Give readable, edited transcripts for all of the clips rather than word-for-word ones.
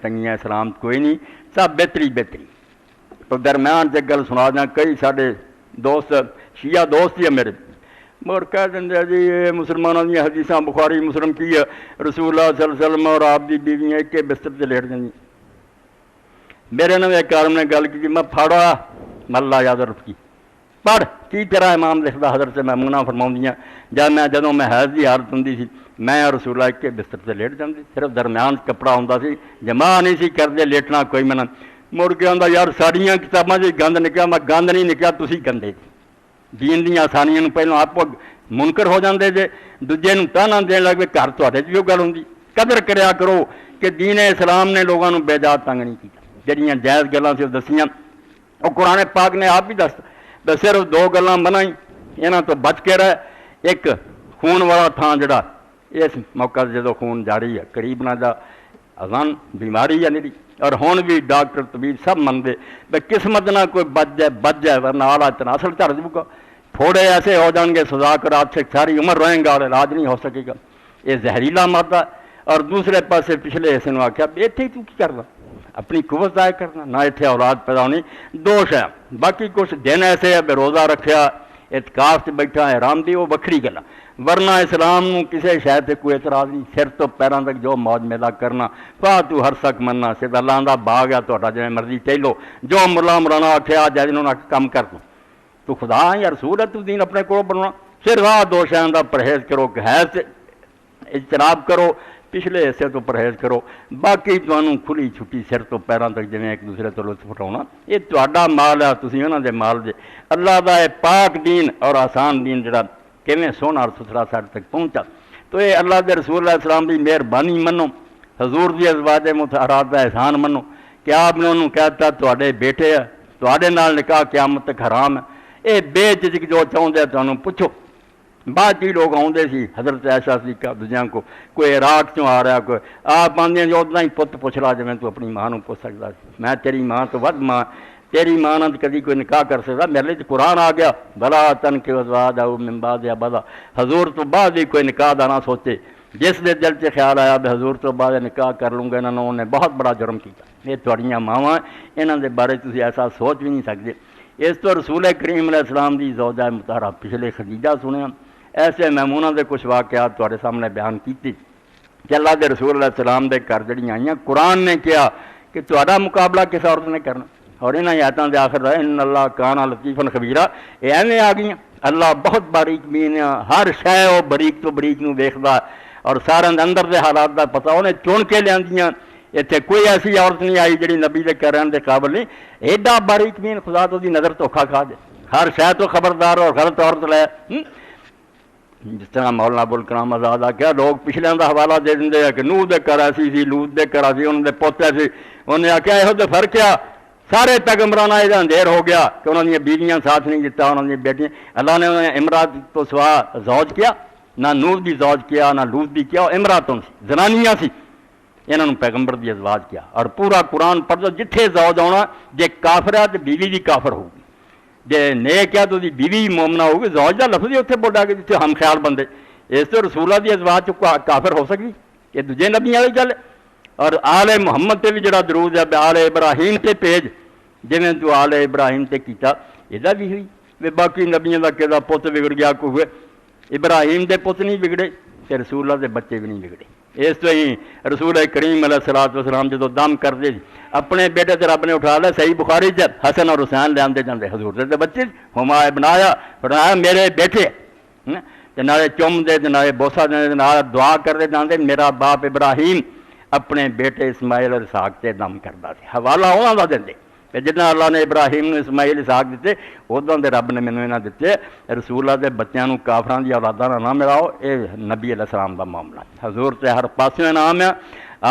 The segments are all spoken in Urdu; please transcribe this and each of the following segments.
تنگیاں اسلام کوئی نہیں، سب بہتری بہتری۔ تو درمیان سے گل سنا دیں، کئی سارے دوست شیعہ دوست ہی میرے مگر کہہ دیں جی یہ مسلمانوں کی حدیثاں بخاری مسلم کی ہے، رسول اللہ صلی اللہ علیہ وسلم اور آپ کی بیویاں ایک بستر سے لیٹ دیں۔ میرے نے ایک عالم نے گل کی، میں پھاڑا ملا یاد رف کی پڑھ کی طرح امام لکھتا حضرت میمونہ فرماؤندیاں جدوں میں حیض کی حالت ہوں سی میں اور رسول اللہ کے بستر سے لیٹ جاندی، صرف درمیان کپڑا ہوں سی، جمع نہیں سی کرتے لیٹنا کوئی من مڑ کے آتا یار ساڑیاں کتاباں سے گند نکلا، میں گند نہیں نکلا تسی گندے دین دیا آسانیاں پہلوں آپ منکر ہو جاندے جے، دوجے نوں تانا دین لگ پے گھر تہاڈے بھی وہ گل ہوندی۔ قدر کریا کرو کہ دین اسلام نے لوگوں بے جا تنگ نہیں کیتا، جڑیاں جائز گلاں سے دسیاں وہ قرآن پاک نے آپ بھی دستا، صرف دو گلاں بنائی یہاں تو بچ کے رہ، ایک خون والا تھان جڑا اس موقع جدو خون جاری ہے قریب نہ جا اذان بیماری ہے نہیں، اور ہون بھی ڈاکٹر طبیب سب منگے بھائی قسمت نہ کوئی بچ جائے ورنہ آلہ تناسل چڑھ دوں گا، تھوڑے ایسے ہو جان گے سزا کر آپ سے ساری عمر رہیں گا اور علاج نہیں ہو سکے گا، یہ زہریلا مادہ۔ اور دوسرے پاسے پچھلے حصے نے آخیا اتنے تو کی کرنا، اپنی قوت ضائع کرنا، نہ اتنے اولاد پیدا ہونی، دوش ہے۔ باقی کچھ دن ایسے ہے بے روزہ رکھیا اعتکاف سے بیٹھا حرام دی وہ وکھری گلا، ورنہ اسلام نو کسی شاید سے کوئی اعتراض نہیں، سر تو پیروں تک جو موج میلا کرنا فاتو ہر سک مننا سید اللہ دا باغ ہے تو جی مرضی چلو، جو ملا مولانا آخیا جائے انہوں نے کم کر دو، تو خدا یا رسول ہے تو دین اپنے کو بننا، صرف آ دو شہر کا پرہیز کرو کہ حیض سے اجتناب کرو، پچھلے حصے تو پرہیز کرو، باقی تمہوں کھلی چھٹی سر تو پیروں تک جی ایک دوسرے تو لطف اٹھاؤنا یہ تا مال ہے، تھی انہوں دے مال دے اللہ دا پاک دین اور آسان دین جڑا کیویں سونا اور ستھرا ساڈے تک پہنچا، تو یہ اللہ دے رسول اللہ السلام کی مہربانی منو، حضور دی ازواج مطہرات کا احسان منو کہ آپ نے انہوں کہتا تے بیٹے ہے تے نال نکاح قیامت تک حرام ہے، یہ بے جھجک جو چاہتے تمہیں پوچھو۔ بعد ہی لوگ آتے سی حضرت عائشہ صدیقہ دوجیاں کو کوئی عراق چوں آ رہا کوئی آپ آدھے جو اتنا ہی پت پوچھ لا جی تو اپنی ماں پوچھ سکتا میں تیری ماں تو ود ماں، تیری ماں نہ کدی کوئی نکاح کر سکتا، میرے لیے قرآن آ گیا بلا تن کے ازواج آؤ من بعد یا بدا، حضور تو بعد ہی کوئی نکاح دا نہ سوچے، جس نے دل سے خیال آیا بھی حضور تو بعد نکاح کر لوں گا انہوں نے بہت بڑا جرم کیا، یہ تھوڑیاں ماواں انہوں دے بارے تسی ایسا سوچ بھی نہیں سکتے۔ اس تو رسول کریم علیہ السلام دی زوجہ مطہرہ پچھلے خدیجہ سنیا، ایسے میمونہ دے کچھ واقعات تھوڑے سامنے بیان کیتے کہ اللہ دے رسول علیہ السلام دے گھر جڑیاں آئیاں قرآن نے کیا کہ تہاڈا مقابلہ کس عورت نے کرنا، اور انہاں آیاتاں دے آخر ہے ان اللہ کان لطیفا خبیرا، یہ ایویں آ گئیاں اللہ بہت باریک بین ہر شے وہ باریک تو باریک نو ویکھدا اور سارے اندر دے حالات دا پتہ انہیں چن کے لیاندیاں، اتنے کوئی ایسی عورت نہیں آئی جڑی نبی دے کرن دے قابل نہیں، ایڈا باریک بین خدا تو دی نظر دھوکھا کھا دے، ہر شے تو خبردار اور غلط عورت لے، جس طرح مولانا ابوالکلام آزاد آ کیا لوگ پچھلے کا حوالہ دے دیں کہ نوح دے گھر ایسی سی، لوط دے گھر ایسی، انہوں نے پوتے سی، انہیں آخیا یہ تو فرق کیا سارے پیغمبرانہ یہ اندھیر ہو گیا کہ انہوں نے بیویاں ساتھ نہیں دیتا، انہوں نے بیٹیاں اللہ نے انہیں امراۃ تو سوا زوج کیا، نہ نوح دی زوج کیا نہ لوط دی کیا، امراتوں سی زنانیاں سی، انہوں نے پیغمبر دی ازواج کیا، اور پورا قرآن پڑھ دو جتھے زوج آنا جے کافر ہے تو بیوی بھی کافر ہوگی، جے نیک ہے تو دی بیوی مومنہ ہوگی، زوج دا لفظ ہی اتنے بولا کہ جتنے ہم خیال بندے، اس تو رسولہ دی ازواج کافر ہو سکتی، یہ دوجے نبی والی گل۔ اور آل محمد تے بھی جڑا درود ہے آل ابراہیم تے پیج جویں تو آل ابراہیم تے کیتا یہ بھی ہوئی، باقی نبیاں دا کہ پت بگڑ گیا کوئی ابراہیم دے پت نہیں بگڑے تے رسولہ دے بچے بھی نہیں بگڑے۔ اس تو ہی رسول کریم علیہ الصلوۃ والسلام جدو دم کرتے اپنے بیٹے تے رب نے اٹھا لیا، صحیح بخاری چ حسن اور حسین لے آتے جاتے حضور دے بچے ہما بنایا فرمایا میرے بیٹے، نالے چم دے نالے بوسا دے نال دعا کرتے جاتے میرا باپ ابراہیم اپنے بیٹے اسماعیل اور اسحاق تے دم کرتا سی، حوالہ انہوں کا دے جتنا اللہ نے ابراہیم نے اسماعیل اسحاق دیتے ادوں دے رب نے مینوں انہاں دیتے، رسولہ دے بچیاں نوں کافراں دی اولاداں نہ ملاؤ، اے نبی علیہ السلام دا معاملہ، حضور تے ہر پاسے انعام ہے،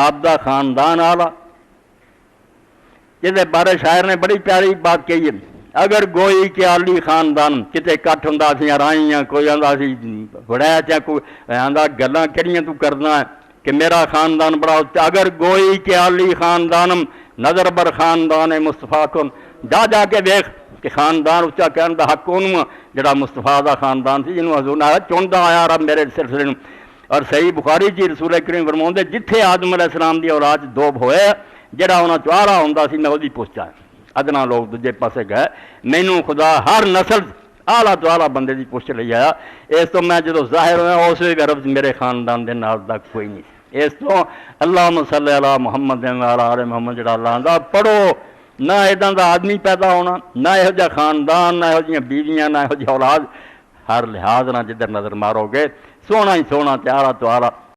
آپ دا خاندان آلہ، جہدے بارے شاعر نے بڑی پیاری بات کہی ہے، اگر گوئی کہ عالی خاندان کتے کٹ ہوندا سی رائیاں کوئی آندا سی بڑا چا کوئی آندا گلاں کہڑیاں تو کرنا ہے کہ میرا خاندان بڑا، اگر گوئی کہ عالی خاندانم نظر بر خاندان مصطفیٰ کن، جا کے ویخ کہ خاندان اچا کہن دا حق انہوں جڑا مصطفیٰ دا خاندان سی جنہوں حضور نے چندا آیا رب میرے سلسلے اور صحیح بخاری جی رسول کریم فرماؤندے جتھے آدم علیہ السلام دی اولاد دوب ہوئے جڑا انہاں چوں آلہ ہوندا سی میں وہی پوچھا ادنا لوگ دوجے پاسے گئے مینوں خدا ہر نسل آلہ تو آلہ بندے دی پوچھ لئی آیا اس تو میں جدو ظاہر ہویا اس وی عرب میرے خاندان دے نال دا کوئی نہیں اس تو اللہم صلی علی محمد وعلی آل محمد جڑا اللہ دا پڑھو نہ اداں دا آدمی پیدا ہونا نہ یہو جہا خاندان نہ یہو جہاں بیویاں نہ یہو جہا اولاد ہر لحاظ نہ جدھر نظر مارو گے سونا ہی سونا تے آلہ تو آلہ